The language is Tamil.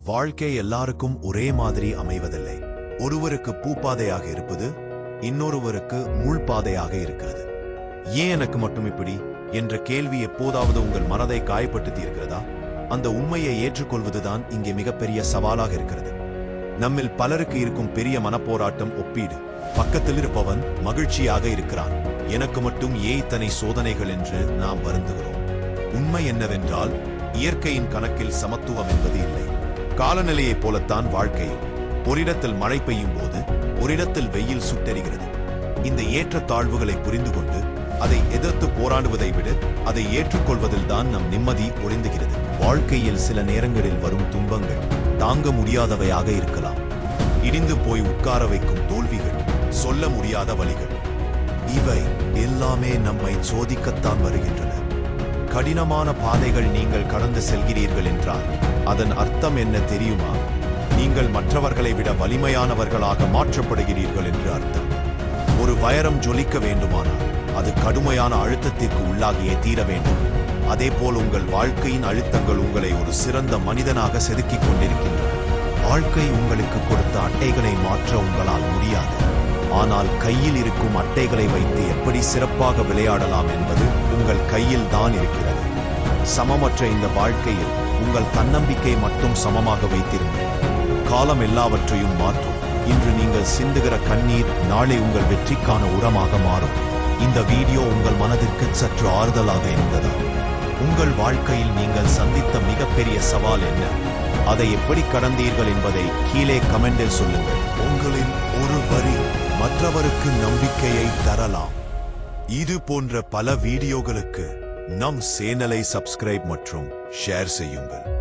வாழ்க்கை எல்லாருக்கும் ஒரே மாதிரி அமைவதில்லை. ஒருவருக்கு பூப்பாதையாக இருப்பது இன்னொருவருக்கு முள்பாதையாக இருக்கிறது. ஏன் எனக்கு மட்டும் இப்படி என்ற கேள்வி எப்போதாவது உங்கள் மனதை காயப்படுத்தி இருக்கிறதா? அந்த உண்மையை ஏற்றுக்கொள்வதுதான் இங்கே மிகப்பெரிய சவாலாக இருக்கிறது. நம்மில் பலருக்கு இருக்கும் பெரிய மனப்போராட்டம் ஒப்பீடு. பக்கத்தில் இருப்பவன் மகிழ்ச்சியாக இருக்கிறான், எனக்கு மட்டும் ஏன் இத்தனை சோதனைகள் என்று நாம் வருந்துகிறோம். உண்மை என்னவென்றால், இயற்கையின் கணக்கில் சமத்துவம் என்பது இல்லை. காலநிலையைப் போலத்தான் வாழ்க்கையும். ஓரிடத்தில் மழை பெய்யும் போது ஓரிடத்தில் வெயில் சுட்டெரிகிறது. இந்த ஏற்ற தாழ்வுகளை புரிந்து கொண்டு அதை எதிர்த்து போராடுவதை விட அதை ஏற்றுக்கொள்வதில்தான் நம் நிம்மதி ஒளிந்துகிறது. வாழ்க்கையில் சில நேரங்களில் வரும் துன்பங்கள் தாங்க முடியாதவையாக இருக்கலாம். இடிந்து போய் உட்கார வைக்கும் தோல்விகள், சொல்ல முடியாத வழிகள், இவை எல்லாமே நம்மை சோதிக்கத்தான் வருகின்றன. கடினமான பாதைகள் நீங்கள் கடந்து செல்கிறீர்கள் என்றால் அதன் அர்த்தம் என்ன தெரியுமா? நீங்கள் மற்றவர்களை விட வலிமையானவர்களாக மாற்றப்படுகிறீர்கள் என்று அர்த்தம். ஒரு வைரம் ஜொலிக்க வேண்டுமானால் அது கடுமையான அழுத்தத்திற்கு உள்ளாகியே தீர வேண்டும். அதேபோல் உங்கள் வாழ்க்கையின் அழுத்தங்கள் உங்களை ஒரு சிறந்த மனிதனாக செதுக்கிக் கொண்டிருக்கின்றன. வாழ்க்கை உங்களுக்கு கொடுத்த அட்டைகளை மாற்ற உங்களால் முடியாது. ஆனால் கையில் இருக்கும் அட்டைகளை வைத்து எப்படி சிறப்பாக விளையாடலாம் என்பது உங்கள் கையில் தான் இருக்கிறது. சமமற்ற இந்த வாழ்க்கையில் உங்கள் தன்னம்பிக்கை மட்டும் சமமாக வைத்திருங்கள். காலம் எல்லாவற்றையும் மாற்றும். இன்று நீங்கள் சிந்துகிற கண்ணீர் நாளை உங்கள் வெற்றிக்கான உரமாக மாறும். இந்த வீடியோ உங்கள் மனதிற்கு சற்று ஆறுதலாக இருந்ததா? உங்கள் வாழ்க்கையில் நீங்கள் சந்தித்த மிகப்பெரிய சவால் என்ன? அதை எப்படி கடந்தீர்கள் என்பதை கீழே கமெண்டில் சொல்லுங்கள். உங்களின் ஒரு வரி மற்றவருக்கு நம்பிக்கையை தரலாம். இது போன்ற பல வீடியோகளுக்கு நம் சேனலை சப்ஸ்கிரைப் மற்றும் ஷேர் செய்யுங்கள்.